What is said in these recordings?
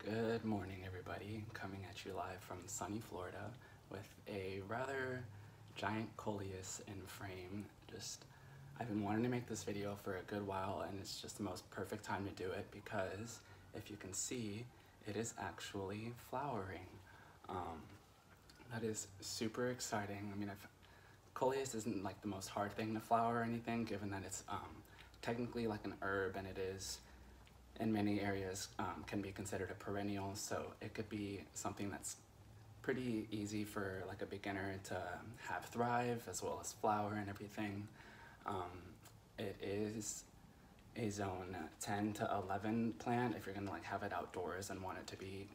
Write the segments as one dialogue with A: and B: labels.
A: Good morning, everybody. Coming at you live from sunny Florida with a rather giant Coleus in frame. I've been wanting to make this video for a good while, and it's just the most perfect time to do it because if you can see, it is actually flowering. That is super exciting. I mean, Coleus isn't like the most hard thing to flower or anything, given that it's technically like an herb, and it is in many areas can be considered a perennial, so it could be something that's pretty easy for like a beginner to have thrive as well as flower and everything. It is a zone 10 to 11 plant if you're gonna like have it outdoors and want it to be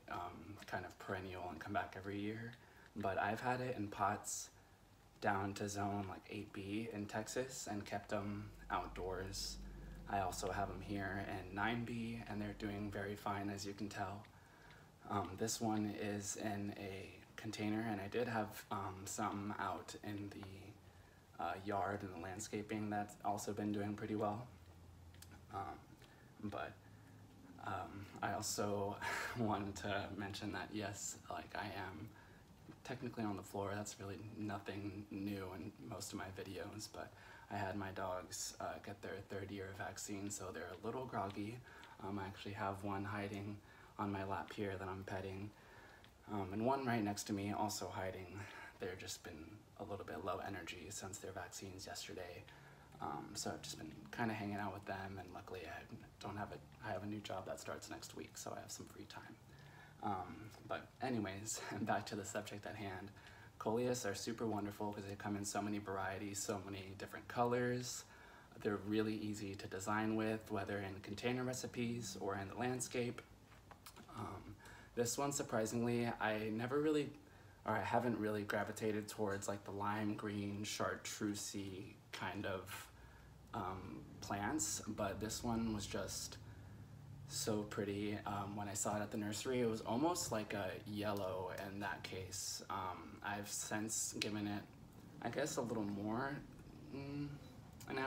A: kind of perennial and come back every year. But I've had it in pots down to zone like 8B in Texas and kept them outdoors. I also have them here in 9B, and they're doing very fine, as you can tell. This one is in a container, and I did have some out in the yard and the landscaping that's also been doing pretty well. I also wanted to mention that yes, like I am technically on the floor. That's really nothing new in most of my videos, but I had my dogs get their 3rd year vaccine, so they're a little groggy. I actually have one hiding on my lap here that I'm petting, and one right next to me also hiding. They've just been a little bit low energy since their vaccines yesterday, so I've just been kind of hanging out with them, and luckily I have a new job that starts next week, so I have some free time. But anyways, back to the subject at hand. Coleus are super wonderful because they come in so many varieties, so many different colors. They're really easy to design with, whether in container recipes or in the landscape. This one, surprisingly, I haven't really gravitated towards like the lime green, chartreuse kind of plants, but this one was just so pretty. When I saw it at the nursery, it was almost like a yellow in that case. I've since given it, I guess, a little more, and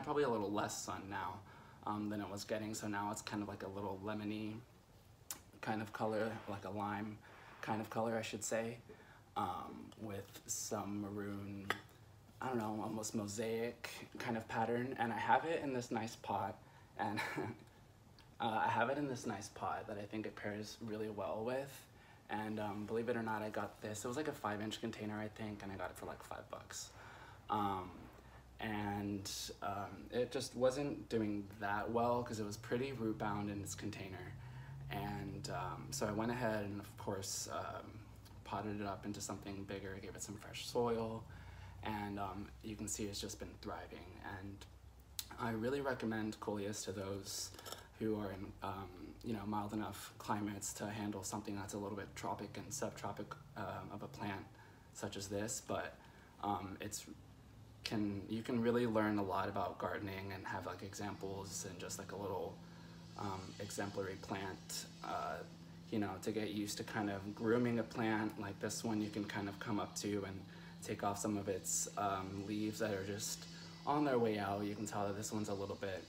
A: probably a little less sun now than it was getting, so now it's kind of like a little lemony kind of color, like a lime kind of color, I should say, with some maroon, I don't know, almost mosaic kind of pattern. And I have it in this nice pot, and I have it in this nice pot that I think it pairs really well with. And believe it or not, I got this. It was like a 5-inch container, I think, and I got it for like $5. It just wasn't doing that well because it was pretty root bound in its container. And so I went ahead and, of course, potted it up into something bigger, gave it some fresh soil, and you can see it's just been thriving. And I really recommend Coleus to those who are in mild enough climates to handle something that's a little bit tropic and subtropic of a plant such as this. But you can really learn a lot about gardening and have like examples and just like a little exemplary plant, to get used to kind of grooming a plant. Like this one, you can kind of come up to and take off some of its leaves that are just on their way out. You can tell that this one's a little bit,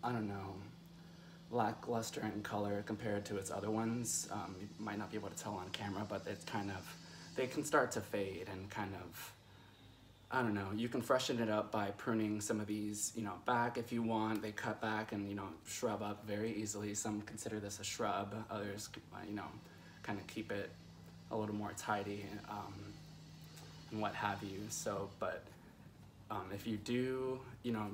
A: I don't know, lackluster in color compared to its other ones. You might not be able to tell on camera, but they can start to fade and kind of, I don't know, you can freshen it up by pruning some of these, back if you want. They cut back and, shrub up very easily. Some consider this a shrub, others, kind of keep it a little more tidy and what have you. So, but if you do,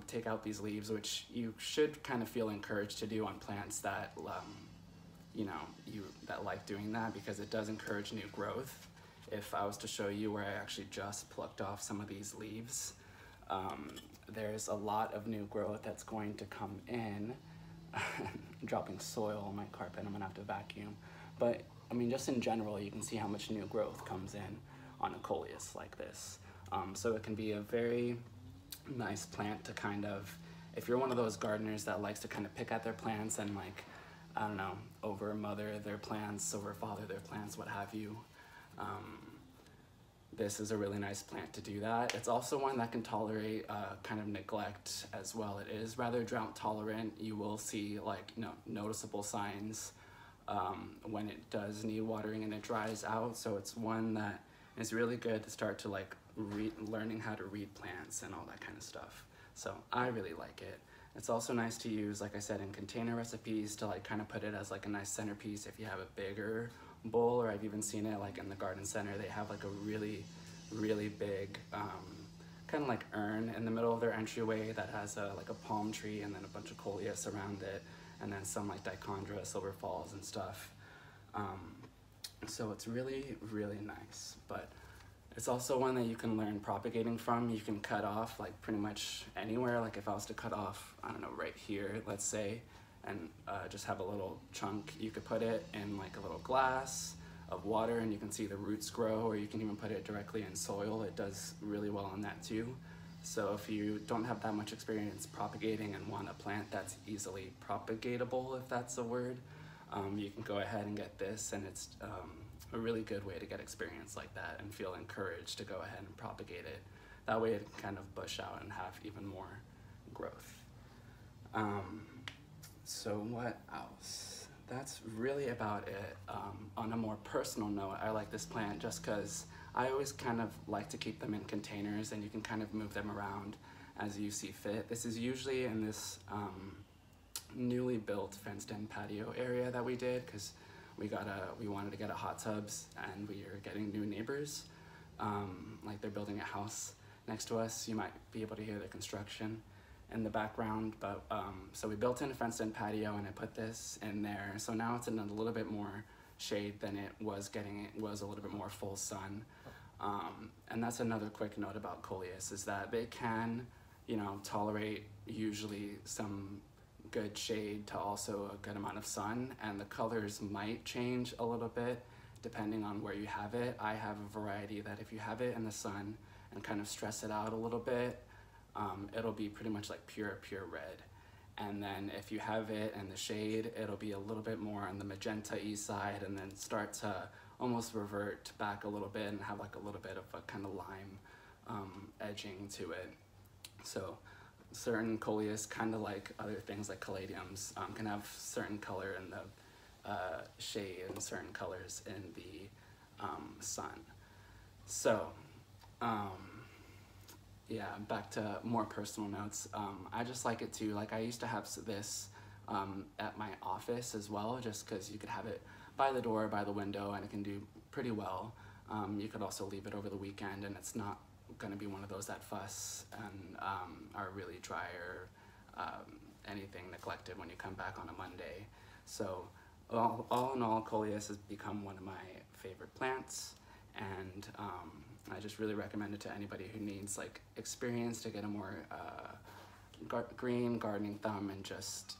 A: take out these leaves, which you should kind of feel encouraged to do on plants that, that like doing that, because it does encourage new growth. If I was to show you where I actually just plucked off some of these leaves, there's a lot of new growth that's going to come in. Dropping soil on my carpet, I'm gonna have to vacuum. But I mean, just in general, you can see how much new growth comes in on a Coleus like this. So it can be a very nice plant to kind of, if you're one of those gardeners that likes to kind of pick at their plants and like, I don't know, over mother their plants, over father their plants, what have you. This is a really nice plant to do that. It's also one that can tolerate kind of neglect as well. It is rather drought tolerant. You will see like noticeable signs when it does need watering and it dries out. So it's one that is really good to start to like learning how to read plants and all that kind of stuff. So I really like it. It's also nice to use, like I said, in container recipes to like kind of put it as like a nice centerpiece if you have a bigger bowl, or I've even seen it like in the garden center. They have like a really big kind of like urn in the middle of their entryway that has like a palm tree and then a bunch of Coleus around it, and then some like dichondra, silver falls and stuff. So it's really nice, but it's also one that you can learn propagating from. You can cut off like pretty much anywhere. Like if I was to cut off, I don't know, right here, let's say, and just have a little chunk, you could put it in like a little glass of water and you can see the roots grow, or you can even put it directly in soil. It does really well on that too. So if you don't have that much experience propagating and want a plant that's easily propagatable, if that's a word, you can go ahead and get this, and it's a really good way to get experience like that and feel encouraged to go ahead and propagate it. That way it can kind of bush out and have even more growth. So what else? That's really about it. On a more personal note, I like this plant just because I always kind of like to keep them in containers, and you can kind of move them around as you see fit. This is usually in this newly built fenced-in patio area that we did because we wanted to get a hot tubs, and we are getting new neighbors. Like they're building a house next to us. You might be able to hear the construction in the background, but so we built in a fenced-in patio, and I put this in there. So now it's in a little bit more shade than it was getting. It was a little bit more full sun. And that's another quick note about Coleus, is that they can, you know, tolerate usually some good shade to also a good amount of sun, and the colors might change a little bit depending on where you have it. I have a variety that if you have it in the sun and kind of stress it out a little bit, it'll be pretty much like pure red. And then if you have it in the shade, it'll be a little bit more on the magenta-y side, and then start to almost revert back a little bit and have like a little bit of a kind of lime edging to it. So certain Coleus, kind of like other things like caladiums, can have certain color in the shade and certain colors in the sun. So yeah, back to more personal notes. I just like it too. Like I used to have this at my office as well, just because you could have it by the door, by the window, and it can do pretty well. You could also leave it over the weekend, and it's not going to be one of those that fuss and are really dry or anything neglected when you come back on a Monday. So all in all, Coleus has become one of my favorite plants, and I just really recommend it to anybody who needs like experience to get a more green gardening thumb, and just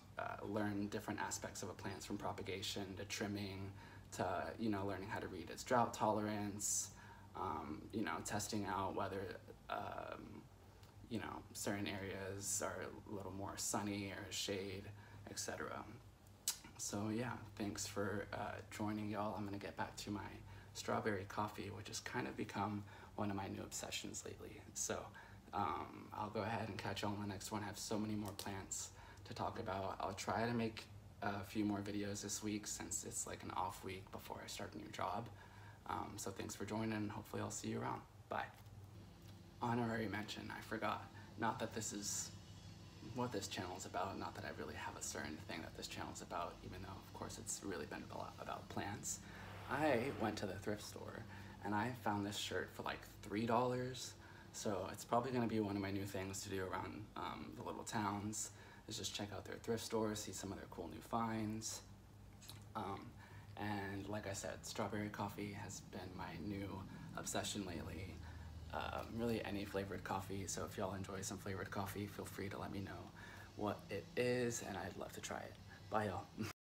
A: learn different aspects of a plant, from propagation to trimming to, you know, learning how to read its drought tolerance, you know, testing out whether you know, certain areas are a little more sunny or shade, etc. So yeah, thanks for joining, y'all. I'm gonna get back to my strawberry coffee, which has kind of become one of my new obsessions lately. So I'll go ahead and catch you on the next one. I have so many more plants to talk about. I'll try to make a few more videos this week, since it's like an off week before I start a new job. So thanks for joining. Hopefully I'll see you around. Bye. Honorary mention, I forgot. Not that this is what this channel is about, not that I really have a certain thing that this channel is about, even though of course it's really been a lot about plants. I went to the thrift store and I found this shirt for like $3. So it's probably gonna be one of my new things to do around the little towns, is just check out their thrift stores, see some of their cool new finds. And like I said, strawberry coffee has been my new obsession lately. Really any flavored coffee, so if y'all enjoy some flavored coffee, feel free to let me know what it is, and I'd love to try it. Bye y'all.